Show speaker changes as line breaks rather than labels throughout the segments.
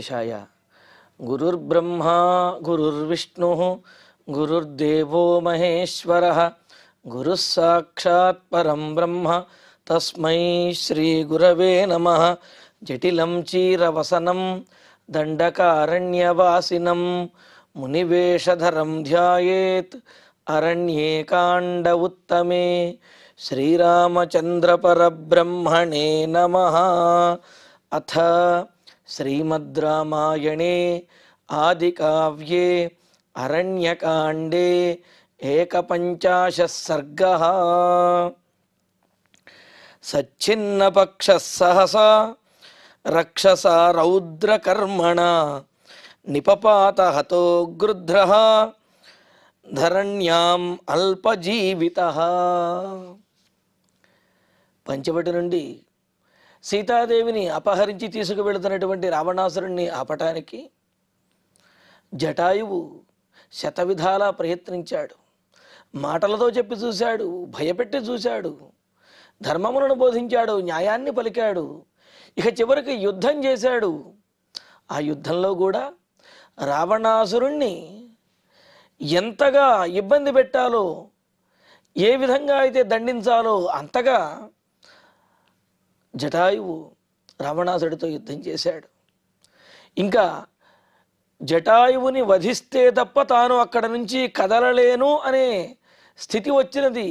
వెంకటేశాయ. గురుర్బ్రహ్మా గురుర్విష్ణుః గురుర్దేవో మహేశ్వరః గురుః సాక్షాత్ పరం బ్రహ్మ తస్మై శ్రీ గురవే నమః. జటిలం చీరవసనం దండకారణ్యవాసినం మునివేషధరం ధ్యాయేత్ అరణ్యే కాండ ఉత్తమే. శ్రీరామచంద్ర పరబ్రహ్మణే నమః. అథ శ్రీమద్ రామాయణే ఆదికావ్యే అరణ్యకాండే ఏకపంచాశः సర్గः. సచ్ఛిన్నపక్షः సహసా రక్షసా రౌద్రకర్మణా నిపపాత హతో గృధ్రః ధరణ్యాం అల్పజీవితః. పంచవటి నుండి సీతాదేవిని అపహరించి తీసుకువెళుతున్నటువంటి రావణాసురుణ్ణి ఆపటానికి జటాయువు శతవిధాలా ప్రయత్నించాడు. మాటలతో చెప్పి చూశాడు, భయపెట్టి చూశాడు, ధర్మములను బోధించాడు, న్యాయాన్ని పలికాడు. ఇక చివరికి యుద్ధం చేశాడు. ఆ యుద్ధంలో కూడా రావణాసురుణ్ణి ఎంతగా ఇబ్బంది పెట్టాలో, ఏ విధంగా అయితే దండించాలో అంతగా జటాయువు రావణాసుడితో యుద్ధం చేశాడు. ఇంకా జటాయువుని వధిస్తే తప్ప తాను అక్కడ నుంచి కదలలేను అనే స్థితి వచ్చినది.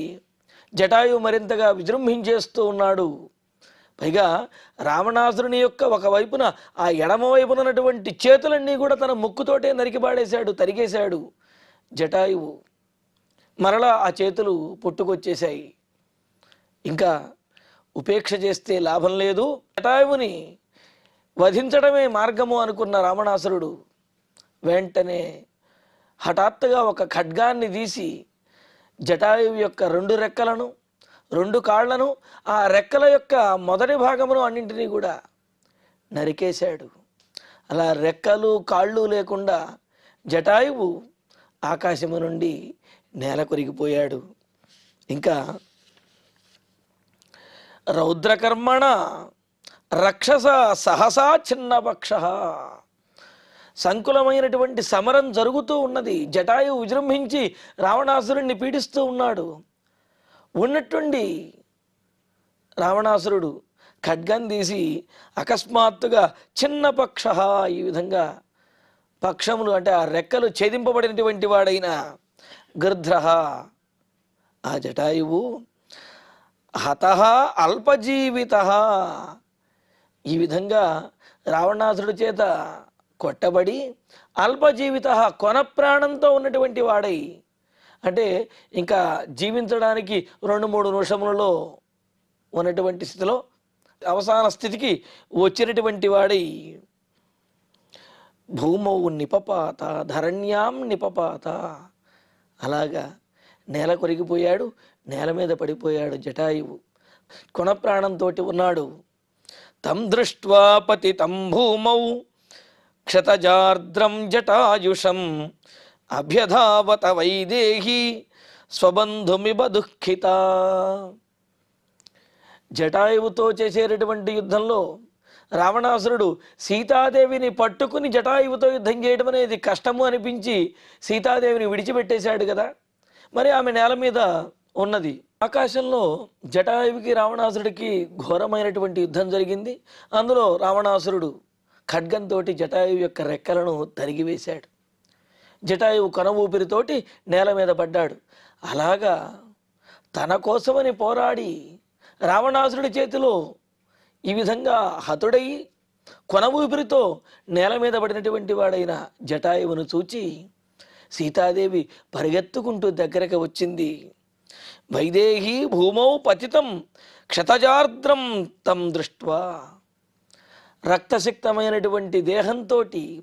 జటాయువు మరింతగా విజృంభించేస్తూ ఉన్నాడు. పైగా రావణాసురుని యొక్క ఒకవైపున ఆ ఎడమ వైపున ఉన్నటువంటి చేతులన్నీ కూడా తన ముక్కుతోటే నరికిపాడేశాడు, తరిగేశాడు జటాయువు. మరలా ఆ చేతులు పుట్టుకొచ్చేశాయి. ఇంకా ఉపేక్ష చేస్తే లాభం లేదు, జటాయువుని వధించడమే మార్గము అనుకున్న రావణాసురుడు వెంటనే హఠాత్తుగా ఒక ఖడ్గాన్ని తీసి జటాయువు యొక్క 2 రెక్కలను 2 కాళ్లను ఆ రెక్కల యొక్క మొదటి భాగమును అన్నింటినీ కూడా నరికేశాడు. అలా రెక్కలు కాళ్ళు లేకుండా జటాయువు ఆకాశము నుండి నేల కొరిగిపోయాడు. ఇంకా రౌద్రకర్మణ రక్షస సహసా చిన్నపక్ష. సంకులమైనటువంటి సమరం జరుగుతూ ఉన్నది. జటాయువు విజృంభించి రావణాసురుణ్ణి పీడిస్తూ ఉన్నాడు. ఉన్నట్టుండి రావణాసురుడు ఖడ్గం తీసి అకస్మాత్తుగా చిన్నపక్ష, ఈ విధంగా పక్షములు అంటే ఆ రెక్కలు ఛేదింపబడినటువంటి వాడైన గృధ్రః ఆ జటాయువు హతః అల్పజీవితః, ఈ విధంగా రావణాసురుడి చేత కొట్టబడి అల్పజీవితః కొన ప్రాణంతో ఉన్నటువంటి వాడై, అంటే ఇంకా జీవించడానికి 2-3 నిమిషములలో ఉన్నటువంటి స్థితిలో అవసాన స్థితికి వచ్చినటువంటి వాడై భూమౌ నిపపాత ధరణ్యాం నిపపాత, అలాగా నేల కొరిగిపోయాడు, నేల మీద పడిపోయాడు జటాయువు. కొన ప్రాణంతో ఉన్నాడు. తం దృష్ట్వా పతితం భూమౌ క్షతజార్ద్రం జటాయుషం అభ్యధావత వైదేహి స్వబంధుమివ దుఃఖిత. జటాయువుతో చేసేటటువంటి యుద్ధంలో రావణాసురుడు సీతాదేవిని పట్టుకుని జటాయువుతో యుద్ధం చేయడం అనేది కష్టము అనిపించి సీతాదేవిని విడిచిపెట్టేశాడు కదా. మరి ఆమె నేల మీద ఉన్నది. ఆకాశంలో జటాయువుకి రావణాసురుడికి ఘోరమైనటువంటి యుద్ధం జరిగింది. అందులో రావణాసురుడు ఖడ్గంతో జటాయువు యొక్క రెక్కలను తరిగివేశాడు. జటాయువు కొన ఊపిరితోటి నేల మీద పడ్డాడు. అలాగా తన కోసమని పోరాడి రావణాసురుడి చేతిలో ఈ విధంగా హతుడై కొన ఊపిరితో నేల మీద పడినటువంటి వాడైన జటాయువును చూచి సీతాదేవి పరిగెత్తుకుంటూ దగ్గరకు వచ్చింది. వైదేహి భూమౌ పతితం క్షతజార్ద్రం తం దృష్ట్వా, రక్తసిక్తమైనటువంటి దేహంతో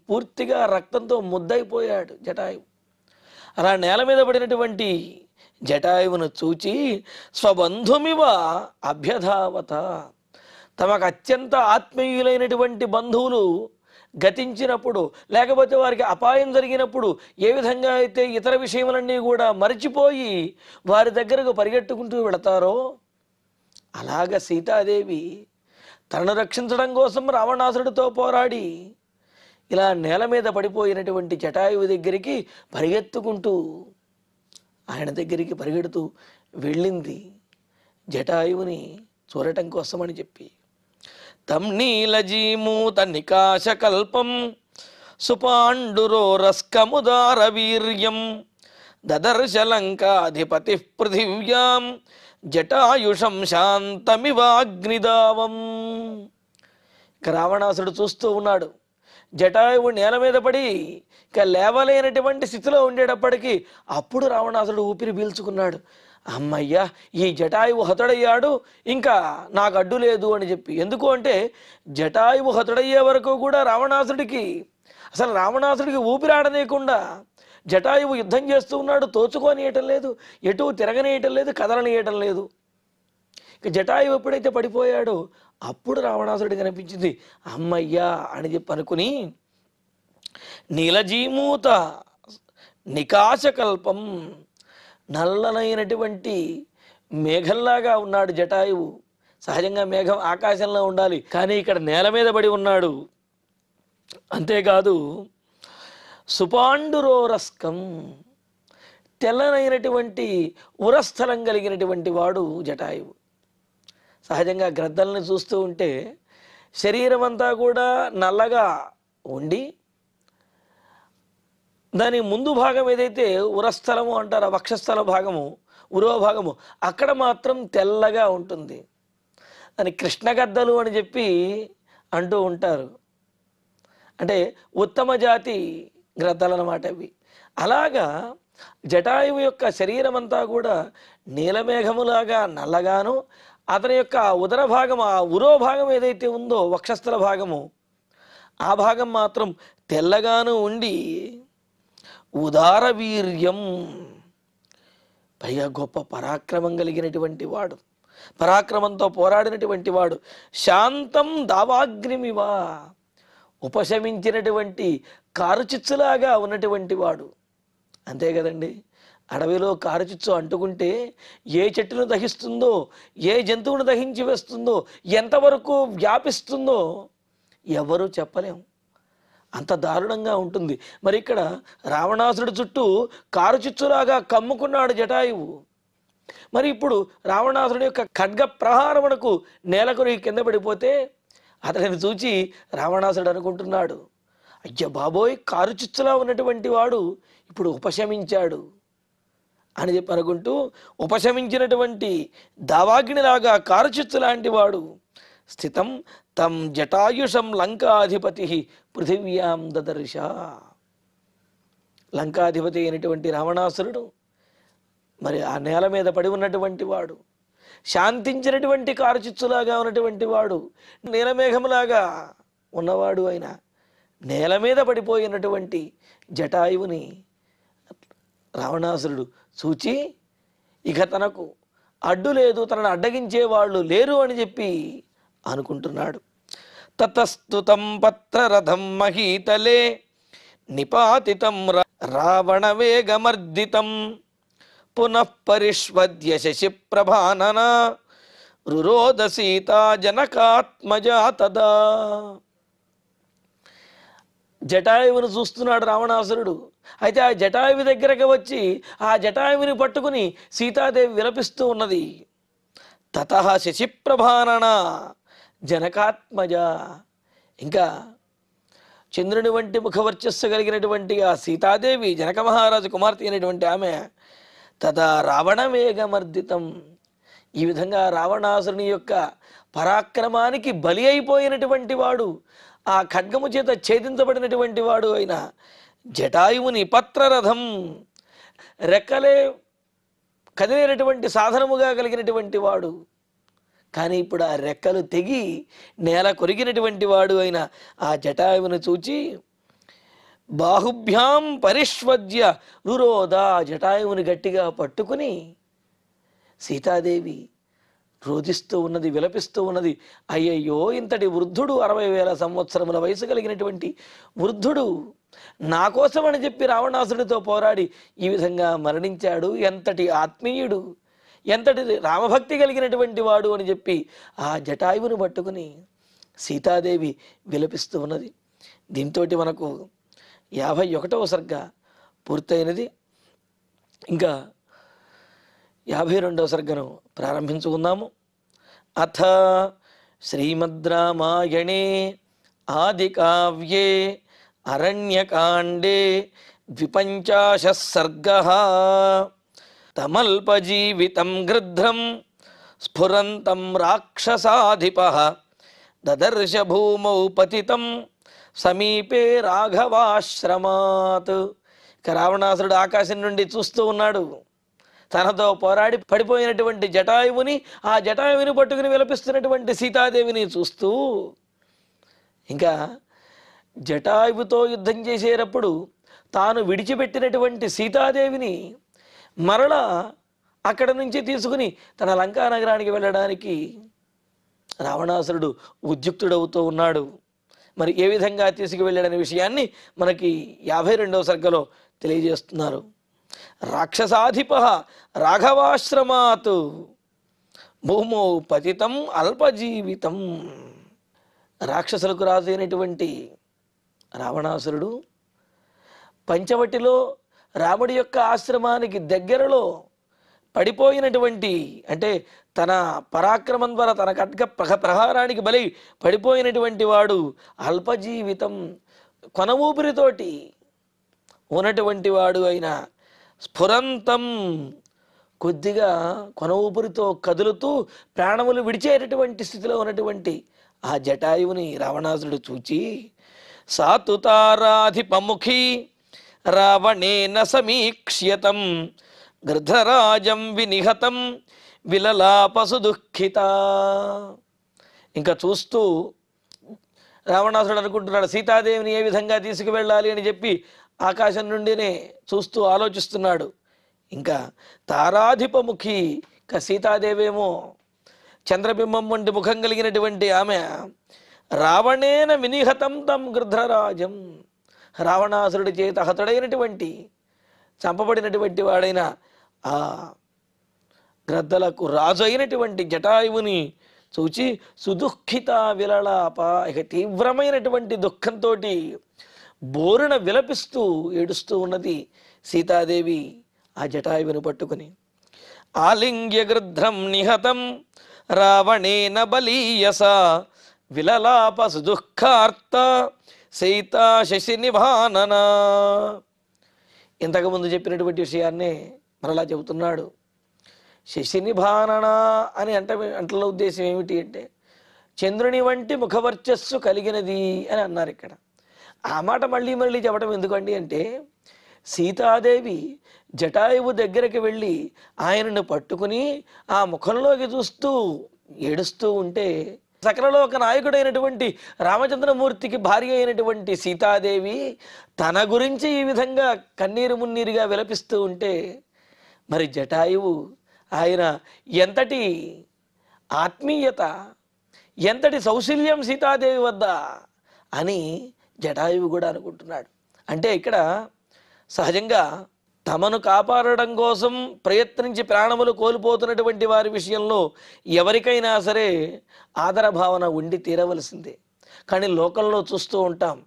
పూర్తిగా రక్తంతో ముద్దైపోయాడు జటాయువు. అలా నేల మీద పడినటువంటి జటాయువును చూచి స్వబంధుమివ అభ్యధావత, తమకు అత్యంత ఆత్మీయులైనటువంటి బంధువులు గతించినప్పుడు లేకపోతే వారికి అపాయం జరిగినప్పుడు ఏ విధంగా అయితే ఇతర విషయములన్నీ కూడా మరిచిపోయి వారి దగ్గరకు పరిగెట్టుకుంటూ వెళతారో అలాగ సీతాదేవి తనను రక్షించడం కోసం రావణాసురుడితో పోరాడి ఇలా నేల మీద పడిపోయినటువంటి జటాయువు దగ్గరికి పరిగెత్తుకుంటూ ఆయన దగ్గరికి పరిగెడుతూ వెళ్ళింది జటాయువుని చూడటం కోసమని చెప్పి. తం నీలజీమూత నికాశకల్పం సుపాండురోరస్కముదార వీర్యం దదర్శ లంకాధిపతి పృథివ్యాం జటాయుషం శాంతమివాగ్నిదావం. ఇక రావణాసుడు చూస్తూ ఉన్నాడు. జటాయువు నేల మీద పడి ఇక లేవలేనటువంటి స్థితిలో ఉండేటప్పటికీ అప్పుడు రావణాసుడు ఊపిరి పీల్చుకున్నాడు. అమ్మయ్యా, ఈ జటాయువు హతుడయ్యాడు, ఇంకా నాకు అడ్డు లేదు అని చెప్పి. ఎందుకు అంటే జటాయువు హతుడయ్యే వరకు కూడా రావణాసుడికి ఊపిరాడనీయకుండా జటాయువు యుద్ధం చేస్తూ ఉన్నాడు. తోచుకోనియటం లేదు, ఎటు తిరగనీయటం లేదు, కదలనీయటం లేదు. ఇక జటాయువు ఎప్పుడైతే పడిపోయాడో అప్పుడు రావణాసుడికి కనిపించింది. అమ్మయ్యా అని చెప్పి అనుకుని నీలజీమూత నికాశకల్పం, నల్లనైనటువంటి మేఘంలాగా ఉన్నాడు జటాయువు. సహజంగా మేఘం ఆకాశంలో ఉండాలి, కానీ ఇక్కడ నేల మీద పడి ఉన్నాడు. అంతేకాదు సుపాండురోరస్కం, తెల్లనైనటువంటి ఉరస్థలం కలిగినటువంటి వాడు జటాయువు. సహజంగా గ్రద్దల్ని చూస్తూ ఉంటే శరీరం అంతా కూడా నల్లగా ఉండి దాని ముందు భాగం ఏదైతే ఉరస్థలము అంటారో, వక్షస్థల భాగము, ఉరో భాగము, అక్కడ మాత్రం తెల్లగా ఉంటుంది. దాని కృష్ణగద్దలు అని చెప్పి అంటూ ఉంటారు. అంటే ఉత్తమ జాతి గ్రద్దలు అన్నమాట అవి. అలాగా జటాయువు యొక్క శరీరం అంతా కూడా నీలమేఘములాగా నల్లగాను, అతని యొక్క ఉదర భాగం, ఆ ఉరో భాగం ఏదైతే ఉందో వక్షస్థల భాగము, ఆ భాగం మాత్రం తెల్లగాను ఉండి ఉదార వీర్యం, పైగా గొప్ప పరాక్రమం కలిగినటువంటి వాడు, పరాక్రమంతో పోరాడినటువంటి వాడు. శాంతం దావాగ్నిమివా, ఉపశమించినటువంటి కారుచిచ్చులాగా ఉన్నటువంటి వాడు. అంతే కదండి, అడవిలో కారుచిచ్చు అంటుకుంటే ఏ చెట్టును దహిస్తుందో, ఏ జంతువును దహించి వేస్తుందో, ఎంతవరకు వ్యాపిస్తుందో ఎవరూ చెప్పలేం. అంత దారుణంగా ఉంటుంది. మరి ఇక్కడ రావణాసుడి చుట్టూ కారుచిచ్చులాగా కమ్ముకున్నాడు జటాయువు. మరి ఇప్పుడు రావణాసుడి యొక్క ఖడ్గ ప్రహారమునకు నేలకొరి కింద పడిపోతే అతనిని చూచి రావణాసుడు అనుకుంటున్నాడు, అయ్య బాబోయ్, కారుచిచ్చులా ఉన్నటువంటి వాడు ఇప్పుడు ఉపశమించాడు అని చెప్పి అనుకుంటూ, ఉపశమించినటువంటి దావాగ్నిలాగా కారుచిచ్చు లాంటి వాడు స్థితం తం జటాయుషం లంకాధిపతి పృథివ్యాం దదర్శ. లంకాధిపతి అయినటువంటి రావణాసురుడు మరి ఆ నేల మీద పడి ఉన్నటువంటి వాడు, శాంతించినటువంటి కారుచిచ్చులాగా ఉన్నటువంటి వాడు, నీలమేఘములాగా ఉన్నవాడు అయిన నేల మీద పడిపోయినటువంటి జటాయువుని రావణాసురుడు చూచి ఇక తనకు అడ్డు లేదు, తనను అడ్డగించే వాళ్ళు లేరు అని చెప్పి అనుకుంటున్నాడు. తతస్తుతం పత్రరథం మహీతలే నిపాతితం రావణ వేగమర్దితం పునః పరిష్వద్య శశి ప్రభానన రురోద సీతా జనకాత్మజా తదా. జటాయువును చూస్తున్నాడు రావణాసురుడు. అయితే ఆ జటాయువు దగ్గరకు వచ్చి ఆ జటాయువుని పట్టుకుని సీతాదేవి విలపిస్తూ ఉన్నది. తతః శశిప్రభానన జనకాత్మజ, ఇంకా చంద్రుని వంటి ముఖవర్చస్సు కలిగినటువంటి ఆ సీతాదేవి, జనక మహారాజు కుమార్తె అయినటువంటి ఆమె, తదా రావణవేగమర్దితం, ఈ విధంగా రావణాసురుని యొక్క పరాక్రమానికి బలి అయిపోయినటువంటి వాడు, ఆ ఖడ్గము చేత ఛేదించబడినటువంటి వాడు అయిన జటాయువుని పత్రరథం, రెక్కలే కదిలేనటువంటి సాధనముగా కలిగినటువంటి వాడు, కానీ ఇప్పుడు ఆ రెక్కలు తెగి నేల కొరిగినటువంటి వాడు అయిన ఆ జటాయువును చూచి బాహుభ్యాం పరిష్వద్య రురోద, జటాయువుని గట్టిగా పట్టుకుని సీతాదేవి రోధిస్తూ ఉన్నది, విలపిస్తూ ఉన్నది. అయ్యయ్యో, ఇంతటి వృద్ధుడు, 60,000 సంవత్సరముల వయసు కలిగినటువంటి వృద్ధుడు నా కోసం అని చెప్పి రావణాసుడితో పోరాడి ఈ విధంగా మరణించాడు. ఎంతటి ఆత్మీయుడు, ఎంతటి రామభక్తి కలిగినటువంటి వాడు అని చెప్పి ఆ జటాయువును పట్టుకుని సీతాదేవి విలపిస్తూ ఉన్నది. దీంతో మనకు 51వ సర్గ పూర్తయినది. ఇంకా 52వ సర్గను ప్రారంభించుకుందాము. అథ శ్రీమద్ రామాయణే ఆదికావ్యే అరణ్యకాండే 52 సర్గః. తమల్పజీవితం గృధ్రం స్ఫురంతం రాక్షసాధిపః దదర్శ భూమౌ పతితం సమీపే రాఘవాశ్రమాత్. ఇక రావణాసురుడు ఆకాశం నుండి చూస్తూ ఉన్నాడు. తనతో పోరాడి పడిపోయినటువంటి జటాయువుని, ఆ జటాయువుని పట్టుకుని విలపిస్తున్నటువంటి సీతాదేవిని చూస్తూ, ఇంకా జటాయువుతో యుద్ధం చేసేటప్పుడు తాను విడిచిపెట్టినటువంటి సీతాదేవిని మరలా అక్కడ నుంచి తీసుకుని తన లంకా నగరానికి వెళ్ళడానికి రావణాసురుడు ఉద్యుక్తుడవుతూ ఉన్నాడు. మరి ఏ విధంగా తీసుకువెళ్ళడనే విషయాన్ని మనకి 52వ సర్గలో తెలియజేస్తున్నారు. రాక్షసాధిపః రాఘవాశ్రమాత్ భూమౌ పతితం అల్పజీవితం. రాక్షసులకు రాజు అయినటువంటి రావణాసురుడు పంచవటిలో రాముడి యొక్క ఆశ్రమానికి దగ్గరలో పడిపోయినటువంటి, అంటే తన పరాక్రమం ద్వారా తన ఖడ్గ ప్రహారానికి బలి పడిపోయినటువంటి వాడు అల్పజీవితం, కొన ఊపిరితోటి ఉన్నటువంటి వాడు అయిన స్ఫురంతం, కొద్దిగా కొన ఊపిరితో కదులుతూ ప్రాణములు విడిచేటటువంటి స్థితిలో ఉన్నటువంటి ఆ జటాయువుని రావణాసురుడు చూచి, సాతు తారాధిపముఖి రావణేన సమీక్ష్యతం గృధ్రరాజం వినిహతం విలలాపసు దుఃఖిత. ఇంకా చూస్తూ రావణాసురుడు అనుకుంటున్నాడు సీతాదేవిని ఏ విధంగా తీసుకువెళ్ళాలి అని చెప్పి ఆకాశం నుండినే చూస్తూ ఆలోచిస్తున్నాడు. ఇంకా తారాధిపముఖి, ఇంకా సీతాదేవేమో చంద్రబింబం వంటి ముఖం కలిగినటువంటి ఆమె రావణేన వినిహతం తం గృధ్రరాజం, రావణాసురుడి చేత హతుడైనటువంటి చంపబడినటువంటి వాడైన ఆ గ్రద్దలకు రాజు అయినటువంటి జటాయువుని చూచి సుదుఃఖిత విలలాప, ఇక తీవ్రమైనటువంటి దుఃఖంతో బోరున విలపిస్తూ ఏడుస్తూ ఉన్నది సీతాదేవి ఆ జటాయువుని పట్టుకుని. ఆలింగ్య గృధ్రం నిహతం రావణేన బలీయస విలలాప సుదుఃఖార్త సీతా శశి నిభానన. ఇంతకుముందు చెప్పినటువంటి విషయాన్నే మరలా చెబుతున్నాడు. శశినిభానన అని అంటల ఉద్దేశం ఏమిటి అంటే చంద్రుని వంటి ముఖవర్చస్సు కలిగినది అని అన్నారు. ఇక్కడ ఆ మాట మళ్ళీ మళ్ళీ చెప్పడం ఎందుకండి అంటే సీతాదేవి జటాయువు దగ్గరికి వెళ్ళి ఆయనను పట్టుకుని ఆ ముఖంలోకి చూస్తూ ఏడుస్తూ ఉంటే సకలలోక నాయకుడైనటువంటి రామచంద్రమూర్తికి భార్య అయినటువంటి సీతాదేవి తన గురించి ఈ విధంగా కన్నీరు మున్నీరుగా విలపిస్తూ ఉంటే మరి జటాయువు ఆయన ఎంతటి ఆత్మీయత, ఎంతటి సౌశల్యం సీతాదేవి వద్ద అని జటాయువు కూడా అనుకుంటున్నాడు. అంటే ఇక్కడ సహజంగా తమను కాపాడడం కోసం ప్రయత్నించి ప్రాణములు కోల్పోతున్నటువంటి వారి విషయంలో ఎవరికైనా సరే ఆదరభావన ఉండి తీరవలసిందే. కానీ లోకంలో చూస్తూ ఉంటాం,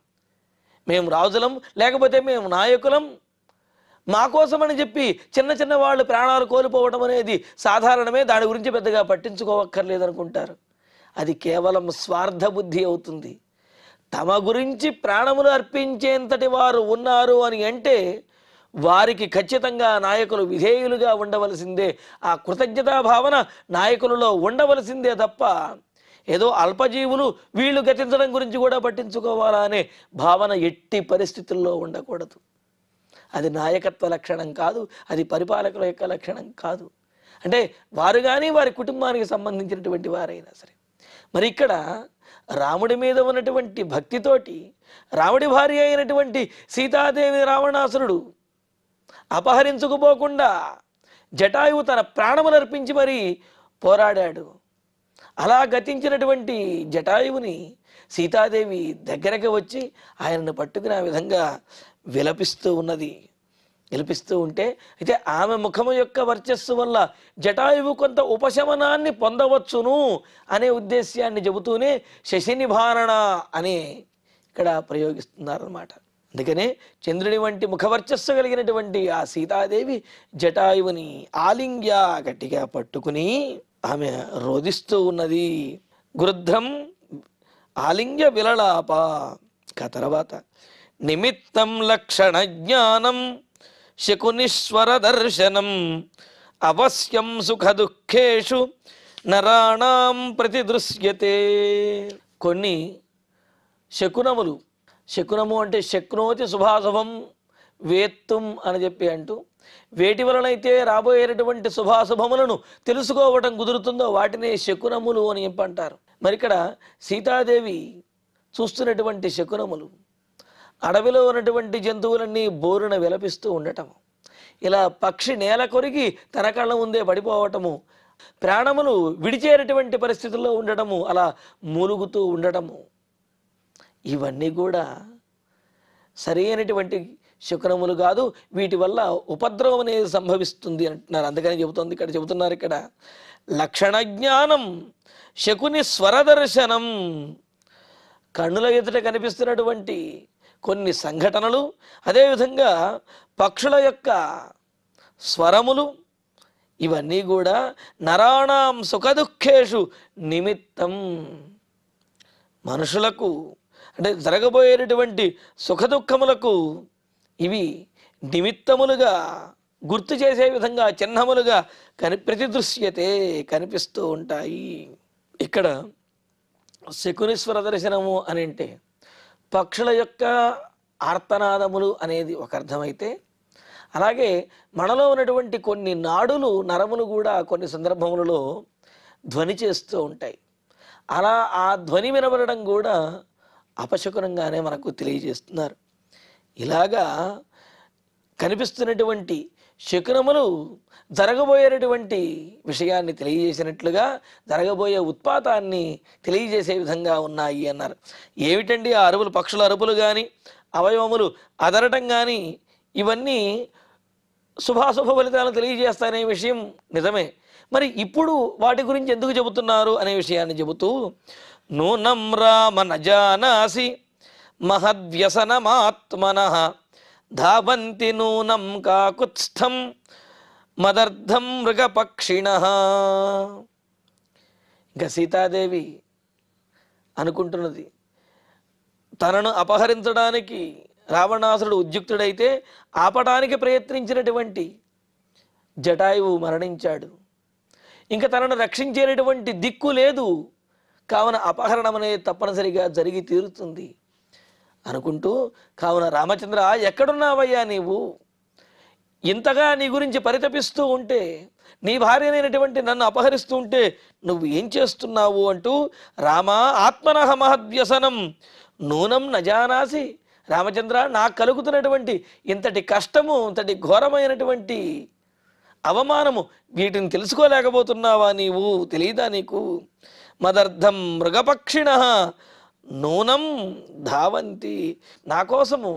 మేము రాజులం లేకపోతే మేము నాయకులం, మా కోసమని చెప్పి చిన్న చిన్న వాళ్ళు ప్రాణాలు కోల్పోవడం అనేది సాధారణమే, దాని గురించి పెద్దగా పట్టించుకోవక్కర్లేదనుకుంటారు. అది కేవలం స్వార్థ బుద్ధి అవుతుంది. తమ గురించి ప్రాణములు అర్పించేంతటి వారు ఉన్నారు అని అంటే వారికి ఖచ్చితంగా నాయకులు విధేయులుగా ఉండవలసిందే. ఆ కృతజ్ఞతా భావన నాయకులలో ఉండవలసిందే తప్ప ఏదో అల్పజీవులు వీళ్ళు గతించడం గురించి కూడా పట్టించుకోవాలా అనే భావన ఎట్టి పరిస్థితుల్లో ఉండకూడదు. అది నాయకత్వ లక్షణం కాదు, అది పరిపాలకుల యొక్క లక్షణం కాదు. అంటే వారు కానీ వారి కుటుంబానికి సంబంధించినటువంటి వారైనా సరే. మరి ఇక్కడ రాముడి మీద ఉన్నటువంటి భక్తితోటి రాముడి భార్య అయినటువంటి సీతాదేవి రావణాసురుడు అపహరించుకుపోకుండా జటాయువు తన ప్రాణములు అర్పించి మరీ పోరాడాడు. అలా గతించినటువంటి జటాయువుని సీతాదేవి దగ్గరకు వచ్చి ఆయనను పట్టుకుని ఆ విధంగా విలపిస్తూ ఉన్నది. విలపిస్తూ ఉంటే అయితే ఆమె ముఖము యొక్క వర్చస్సు వల్ల జటాయువు కొంత ఉపశమనాన్ని పొందవచ్చును అనే ఉద్దేశ్యాన్ని చెబుతూనే శశినిభారణ అనే ఇక్కడ ప్రయోగిస్తున్నారన్నమాట. అందుకనే చంద్రుని వంటి ముఖవర్చస్సు కలిగినటువంటి ఆ సీతాదేవి జటాయువుని ఆలింగ్య గట్టిగా పట్టుకుని ఆమె రోదిస్తూ ఉన్నది. గృధ్రం ఆలింగ్య విలలాప. తర్వాత నిమిత్తం లక్షణ జ్ఞానం శకునీశ్వర దర్శనం అవశ్యం సుఖ దుఃఖేషు నరాణాం ప్రతిదృశ్యతే. కొన్ని శకునములు, శకునము అంటే శక్నోతి శుభాశుభం వేత్తుం అని చెప్పి అంటూ, వేటి వలనైతే రాబోయేటటువంటి శుభాశుభములను తెలుసుకోవటం కుదురుతుందో వాటినే శకునములు అని చెప్పంటారు. మరి ఇక్కడ సీతాదేవి చూస్తున్నటువంటి శకునములు అడవిలో ఉన్నటువంటి జంతువులన్నీ బోరున విలపిస్తూ ఉండటము, ఇలా పక్షి నేల కొరిగి తన కళ్ళ ముందే పడిపోవటము, ప్రాణములు విడిచేటటువంటి పరిస్థితుల్లో ఉండటము, అలా మూలుగుతూ ఉండటము, ఇవన్నీ కూడా సరైనటువంటి శకునములు కాదు. వీటి వల్ల ఉపద్రవం అనేది సంభవిస్తుంది అంటున్నారు. అందుకని చెబుతుంది ఇక్కడ, చెబుతున్నారు ఇక్కడ లక్షణ జ్ఞానం శకుని స్వరదర్శనం. కన్నుల ఎదుట కనిపిస్తున్నటువంటి కొన్ని సంఘటనలు, అదేవిధంగా పక్షుల యొక్క స్వరములు, ఇవన్నీ కూడా నరాణాం సుఖదుఖేషు నిమిత్తం. మనుషులకు అంటే జరగబోయేటటువంటి సుఖదుఖములకు ఇవి నిమిత్తములుగా గుర్తు చేసే విధంగా చిహ్నములుగా ప్రతిదృశ్యతే కనిపిస్తూ ఉంటాయి. ఇక్కడ శకునీశ్వర దర్శనము అని అంటే పక్షుల యొక్క ఆర్తనాదములు అనేది ఒక అర్థమైతే, అలాగే మనలో ఉన్నటువంటి కొన్ని నాడులు నరములు కూడా కొన్ని సందర్భములలో ధ్వని చేస్తూ ఉంటాయి. అలా ఆ ధ్వని వినబడడం కూడా అపశకునంగానే మనకు తెలియజేస్తున్నారు. ఇలాగా కనిపిస్తున్నటువంటి శకునములు జరగబోయేటటువంటి విషయాన్ని తెలియజేసినట్లుగా జరగబోయే ఉత్పాతాన్ని తెలియజేసే విధంగా ఉన్నాయి అన్నారు. ఏమిటండి ఆ అరుపులు? పక్షుల అరుపులు కానీ అవయవములు అదరటం కానీ ఇవన్నీ శుభాశుభ ఫలితాలను తెలియజేస్తాయనే విషయం నిజమే. మరి ఇప్పుడు వాటి గురించి ఎందుకు చెబుతున్నారు అనే విషయాన్ని చెబుతూ, నూనం రామ నజానాసి మహద్వ్యసనమాత్మనః ధావంతి నూనం కాకుత్స్థం మదర్థం మృగపక్షిణః. ఇంకా సీతాదేవి అనుకుంటున్నది, తనను అపహరించడానికి రావణాసురుడు ఉద్యుక్తుడైతే ఆపడానికి ప్రయత్నించినటువంటి జటాయువు మరణించాడు. ఇంకా తనను రక్షించేటటువంటి దిక్కు లేదు, కావున అపహరణం అనేది తప్పనిసరిగా జరిగి తీరుతుంది అనుకుంటూ, కావున రామచంద్ర ఎక్కడున్నావయ్యా నీవు? ఇంతగా నీ గురించి పరితపిస్తూ ఉంటే, నీ భార్యనైనటువంటి నన్ను అపహరిస్తూ ఉంటే నువ్వు ఏం చేస్తున్నావు అంటూ, రామా ఆత్మనః మహద్వ్యసనం నూనం నజానాసి. రామచంద్ర, నాకు కలుగుతున్నటువంటి ఇంతటి కష్టము, ఇంతటి ఘోరమైనటువంటి అవమానము, వీటిని తెలుసుకోలేకపోతున్నావా నీవు? తెలియదా నీకు? మదర్థం మృగపక్షిణః నూనం ధావంతి. నా కోసము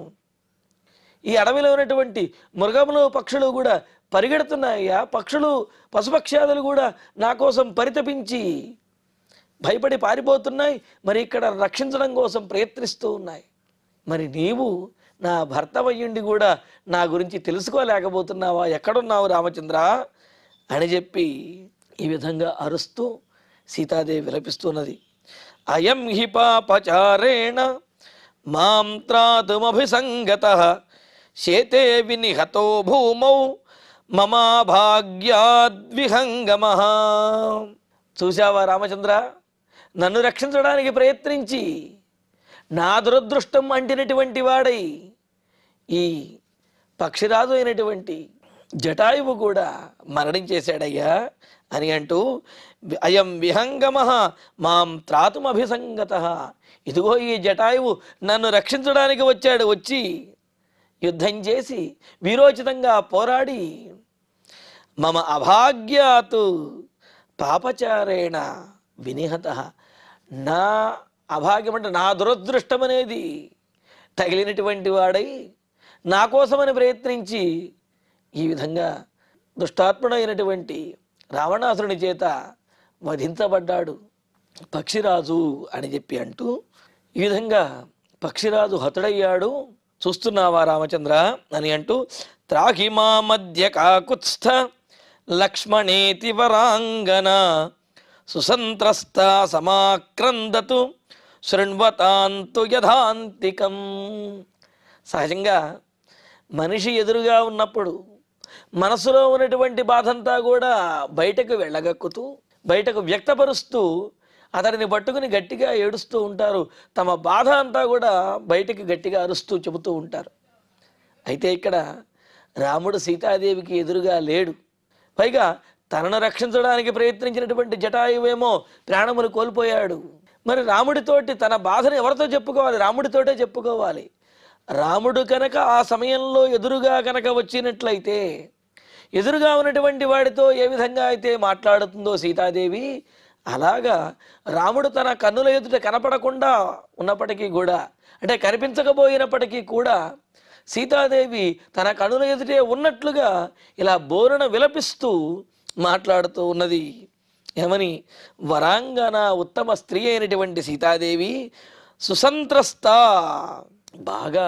ఈ అడవిలో ఉన్నటువంటి మృగములు పక్షులు కూడా పరిగెడుతున్నాయ్యా. పక్షులు పశుపక్ష్యాదులు కూడా నా కోసం పరితపించి భయపడి పారిపోతున్నాయి, మరి ఇక్కడ రక్షించడం కోసం ప్రయత్నిస్తూ ఉన్నాయి. మరి నీవు నా భర్తవయ్యుండి కూడా నా గురించి తెలుసుకోలేకపోతున్నావా? ఎక్కడున్నావు రామచంద్ర అని చెప్పి ఈ విధంగా అరుస్తూ సీతాదేవి విలపిస్తున్నది. అయం హి పాపచారేణ మాం త్రాతుమభిసంగతః శేతే వినిహతో భూమౌ మమా భాగ్యాద్విహంగమః. చూశావా రామచంద్ర, నన్ను రక్షించడానికి ప్రయత్నించి నా దురదృష్టం అంటినటువంటి వాడై ఈ పక్షిరాజు అయినటువంటి జటాయువు కూడా మరణించేశాడయ్యా అని అంటూ, అయం విహంగమః మాం త్రాతుమభిసంగతః. ఇదిగో ఈ జటాయువు నన్ను రక్షించడానికి వచ్చాడు. వచ్చి యుద్ధం చేసి వీరోచితంగా పోరాడి మమ అభాగ్యాత్ పాపచారేణ వినిహతః. నా అభాగ్యం అంటే నా దురదృష్టం అనేది తగిలినటువంటి వాడై నా కోసమని ప్రయత్నించి ఈ విధంగా దుష్టాత్ముడైనటువంటి రావణాసురుని చేత వధించబడ్డాడు పక్షిరాజు అని చెప్పి అంటూ, ఈ విధంగా పక్షిరాజు హతుడయ్యాడు, చూస్తున్నావా రామచంద్ర అని అంటూ, త్రాహి మా మధ్య కాకుత్స్థ లక్ష్మణేతి వరాంగన సుసంత్రస్త సమాక్రందతు శృణ్వతాంతు యథాంతికం. సహజంగా మనిషి ఎదురుగా ఉన్నప్పుడు మనసులో ఉన్నటువంటి బాధంతా కూడా బయటకు వెళ్ళగక్కుతూ, బయటకు వ్యక్తపరుస్తూ అతడిని పట్టుకుని గట్టిగా ఏడుస్తూ ఉంటారు. తమ బాధ అంతా కూడా బయటకు గట్టిగా అరుస్తూ చెబుతూ ఉంటారు. అయితే ఇక్కడ రాముడు సీతాదేవికి ఎదురుగా లేడు. పైగా తనను రక్షించడానికి ప్రయత్నించినటువంటి జటాయువేమో ప్రాణములు కోల్పోయాడు. మరి రాముడితోటి తన బాధను ఎవరితో చెప్పుకోవాలి? రాముడితోటే చెప్పుకోవాలి. రాముడు కనుక ఆ సమయంలో ఎదురుగా కనుక వచ్చినట్లయితే, ఎదురుగా ఉన్నటువంటి వాడితో ఏ విధంగా అయితే మాట్లాడుతుందో సీతాదేవి, అలాగా రాముడు తన కన్నుల ఎదుట కనపడకుండా ఉన్నప్పటికీ కూడా, అంటే కనిపించకపోయినప్పటికీ కూడా, సీతాదేవి తన కన్నుల ఎదుటే ఉన్నట్లుగా ఇలా బోరున విలపిస్తూ మాట్లాడుతూ ఉన్నది. ఏమని? వరాంగన ఉత్తమ స్త్రీ అయినటువంటి సీతాదేవి సుసంత్రస్త, బాగా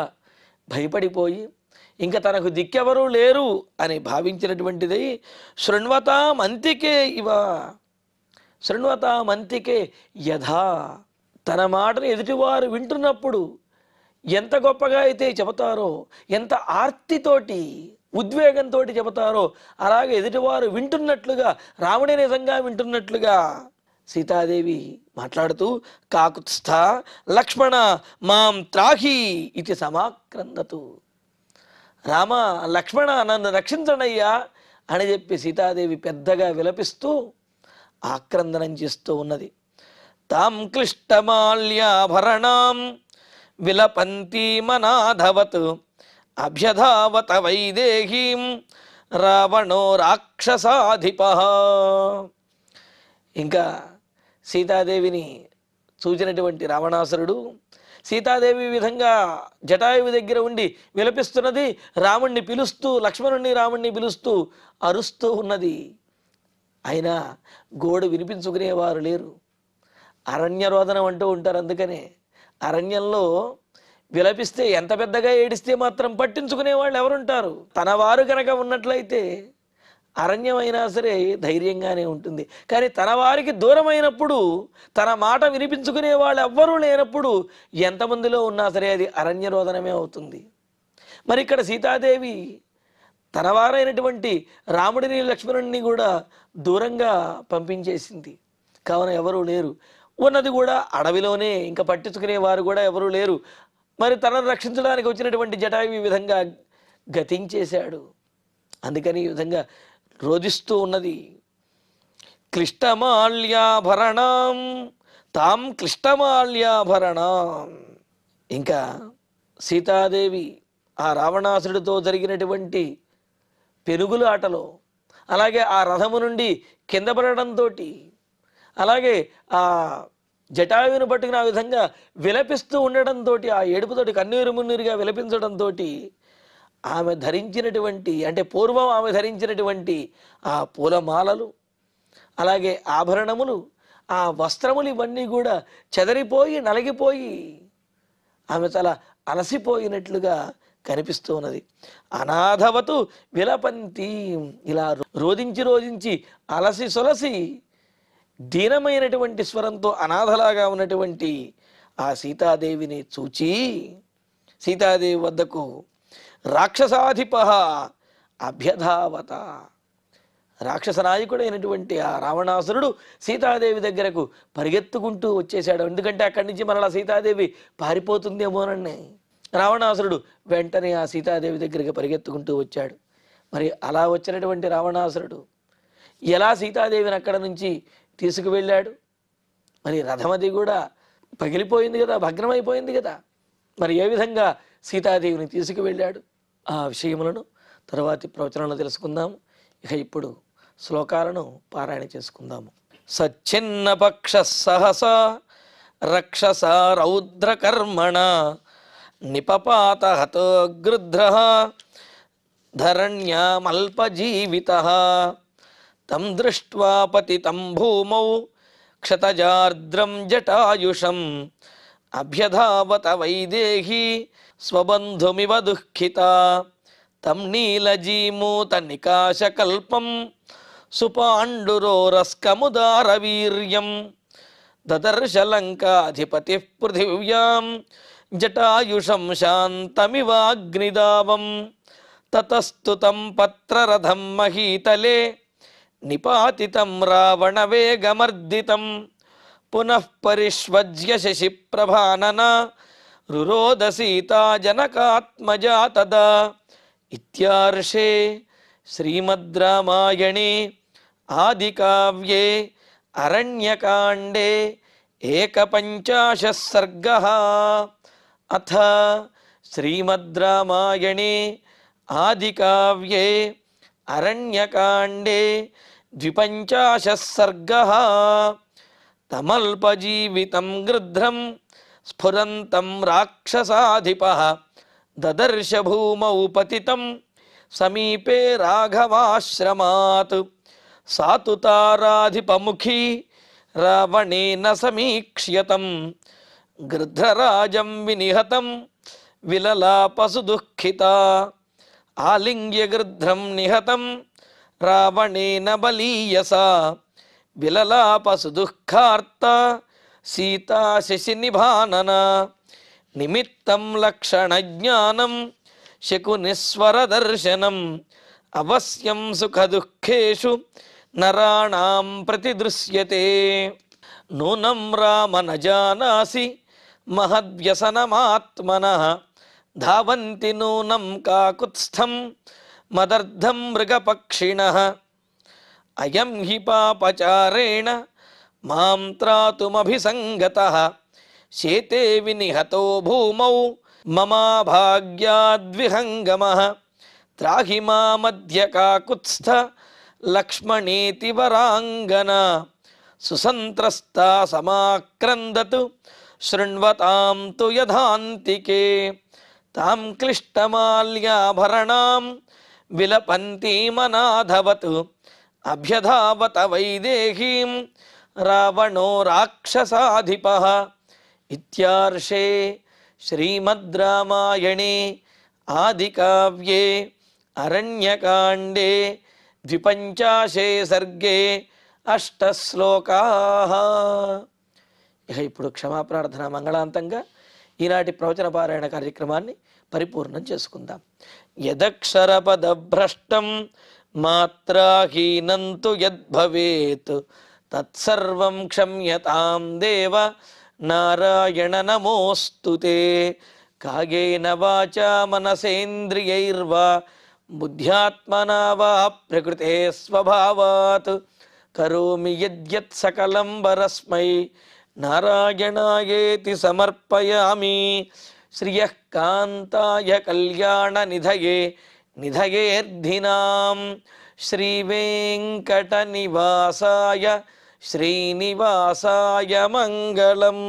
భయపడిపోయి ఇంకా తనకు దిక్కెవరూ లేరు అని భావించినటువంటిది. శృణ్వతామంతికే ఇవ, శృణ్వతామంతికే యథా, తన మాటను ఎదుటివారు వింటున్నప్పుడు ఎంత గొప్పగా అయితే చెబుతారో, ఎంత ఆర్తితోటి ఉద్వేగంతో చెబుతారో, అలాగే ఎదుటివారు వింటున్నట్లుగా, రాముడే నిజంగా వింటున్నట్లుగా సీతాదేవి మాట్లాడుతూ, కాకుత్స్థ లక్ష్మణ మాం త్రాహి ఇది సమాక్రందతు, రామ లక్ష్మణ నన్ను రక్షించడయ్యా అని చెప్పి సీతాదేవి పెద్దగా విలపిస్తూ ఆక్రందనం చేస్తూ ఉన్నది. తాం క్లిష్టమాల్యాభరణాం విలపంతీమనాధవత్ అభ్యధావత వైదేహీం రావణో రాక్షసాధిప. ఇంకా సీతాదేవిని చూచినటువంటి రావణాసురుడు సీతాదేవి విధంగా జటాయువు దగ్గర ఉండి విలపిస్తున్నది, రాముణ్ణి పిలుస్తూ, లక్ష్మణుణ్ణి రాముణ్ణి పిలుస్తూ అరుస్తూ ఉన్నది. అయినా గోడు వినిపించుకునేవారు లేరు. అరణ్యరోదనం అంటూ ఉంటారు. అందుకనే అరణ్యంలో విలపిస్తే, ఎంత పెద్దగా ఏడిస్తే మాత్రం పట్టించుకునే వాళ్ళు ఎవరుంటారు? తన వారు కనుక ఉన్నట్లయితే అరణ్యం అయినా సరే ధైర్యంగానే ఉంటుంది. కానీ తన వారికి దూరమైనప్పుడు, తన మాట వినిపించుకునే వాళ్ళు ఎవ్వరూ లేనప్పుడు ఎంతమందిలో ఉన్నా సరే అది అరణ్యరోదనమే అవుతుంది. మరి ఇక్కడ సీతాదేవి తన వారైనటువంటి రాముడిని లక్ష్మణుడిని కూడా దూరంగా పంపించేసింది. కావున ఎవరూ లేరు. ఉన్నది కూడా అడవిలోనే, ఇంకా పట్టించుకునే వారు కూడా ఎవరూ లేరు. మరి తనను రక్షించడానికి వచ్చినటువంటి జటాయువు ఈ విధంగా గతించేశాడు. అందుకని ఈ విధంగా రోధిస్తూ ఉన్నది. క్లిష్టమాల్యాభరణం తాం క్లిష్టమాల్యాభరణం. ఇంకా సీతాదేవి ఆ రావణాసుడితో జరిగినటువంటి పెనుగుల ఆటలో, అలాగే ఆ రథము నుండి కింద పడడంతో, అలాగే ఆ జటాయువును పట్టుకుని ఆ విధంగా విలపిస్తూ ఉండడంతో, ఆ ఏడుపుతోటి కన్నీరు మున్నీరుగా విలపించడంతో ఆమె ధరించినటువంటి, అంటే పూర్వం ఆమె ధరించినటువంటి ఆ పూలమాలలు, అలాగే ఆభరణములు, ఆ వస్త్రములు ఇవన్నీ కూడా చెదరిపోయి నలిగిపోయి ఆమె చాలా అలసిపోయినట్లుగా కనిపిస్తూ ఉన్నది. అనాథవతు విలపంతి, ఇలా రోధించి రోధించి అలసి సొలసి దీనమైనటువంటి స్వరంతో అనాథలాగా ఉన్నటువంటి ఆ సీతాదేవిని చూచి, సీతాదేవి వద్దకు రాక్షసాధిప అభ్యధావత, రాక్షస నాయకుడైనటువంటి ఆ రావణాసురుడు సీతాదేవి దగ్గరకు పరిగెత్తుకుంటూ వచ్చేశాడు. ఎందుకంటే అక్కడి నుంచి మరలా సీతాదేవి పారిపోతుందేమోనని రావణాసురుడు వెంటనే ఆ సీతాదేవి దగ్గరికి పరిగెత్తుకుంటూ వచ్చాడు. మరి అలా వచ్చినటువంటి రావణాసురుడు ఎలా సీతాదేవిని అక్కడ నుంచి తీసుకువెళ్ళాడు? మరి రథమది కూడా పగిలిపోయింది కదా, భగ్నమైపోయింది కదా. మరి ఏ విధంగా సీతాదేవిని తీసుకువెళ్ళాడు? ఆ విషయములను తరువాతి ప్రవచనంలో తెలుసుకుందాము. ఇక ఇప్పుడు శ్లోకాలను పారాయణ చేసుకుందాము. సచ్చిన్న పక్ష సహసా రక్షస రౌద్రకర్మణ నిపపాత హతో గృధ్ర ధరణ్యామల్పజీవిత తం దృష్ట్వా పతితం భూమౌ క్షతజార్ద్రం జటాయుషం అభ్యధావత వైదేహి స్వబంధుమివ దుఃఖిత తం నీలజీమూత నికాశకల్పం సుపాండురోరస్కముదారవీర్యం దదర్శ లంకాధిపతి పృథివ్యాం జటాయుషం శాంతమివాగ్నిదావం తతస్తు తం పత్రరథం మహీతలే నిపాతితం రావణవేగమర్దితం పునః పరిష్వజ్య శశిప్రభానన రురోద సీతా జనకాత్మజా తదా. ఇత్యార్షే శ్రీమద్ రామాయణే ఆదికావ్యే అరణ్యకాండే ఏకపంచాశः సర్గः. అథ శ్రీమద్ రామాయణే ఆదికావ్యే అరణ్యకాండే ద్విపంచాశः సర్గः. తమల్పజీవితం గృధ్రం స్ఫురంతం రాక్షసాధిపః దదర్శ భూమౌ పతితం సమీపే రాఘవాశ్రమాత్. సాతు తారాధిపముఖీ రావణేన సమీక్ష్యతం గృధ్రరాజం వినిహతం విలలాపసు దుఃఖితా. ఆలింగ్య గృధ్రం నిహతం రావణేన బలీయసా విలలాపసు దుఃఖార్త సీతా శశినిభానన. నిమిత్తం లక్షణజ్ఞానం శకునిస్వరదర్శనం అవశ్యం సుఖదుఃఖేషు నరాణాం ప్రతిదృశ్యతే. నూనం రామ న జానాసి మహద్వ్యసనమాత్మనః ధావంతి నూనం కాకుత్స్థం మదర్థం మృగపక్షిణః. అయం హి పాపచారేణ మాం త్రాతుమభిసంగతః శేతే వినిహతో భూమౌ మమాభాగ్యాద్విహంగమః. త్రాహి మామధ్య కాకుత్స్థ లక్ష్మణేతి వరాంగన సుసంత్రస్తా సమాక్రందతు శృణ్వతాం తు యథాంతికే. తాం క్లిష్టమాల్యాభరణాం విలపంతీమనాధవత్ అభ్యధావత వైదేహీం రావణో రాక్షసాధిపః. ఇత్యార్షే శ్రీమద్ రామాయణే ఆదికావ్యే అరణ్యకాండే ద్విపంచాశే సర్గే 8 శ్లోకాః. ఇక ఇప్పుడు క్షమాప్రార్థన మంగళాంతంగా ఈనాటి ప్రవచన పారాయణ కార్యక్రమాన్ని పరిపూర్ణం చేసుకుందాం. యదక్షరపదభ్రష్టం మాత్రాహీనం తు యద్భవేత్ తత్సర్వం క్షమ్యతాం దేవ నారాయణ నమోస్తుతే. కాయేన వాచా మనసేంద్రియైర్వా బుద్ధ్యాత్మనా వా ప్రకృతే స్వభావాత్ కరోమి యద్యత్ సకలం పరస్మై నారాయణాయేతి సమర్పయామి. శ్రియః కాంతాయ కళ్యాణ నిధయే నిధయేర్ధినాం శ్రీవేంకట నివాసాయ శ్రీనివాసాయ మంగళం.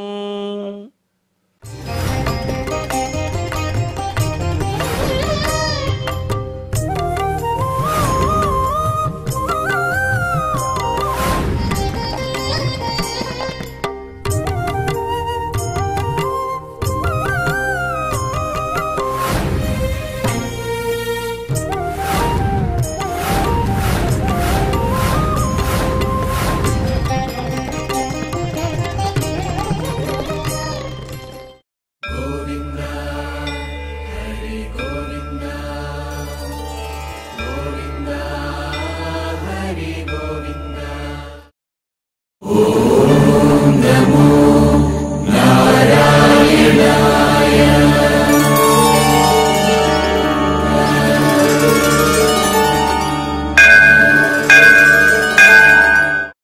Oh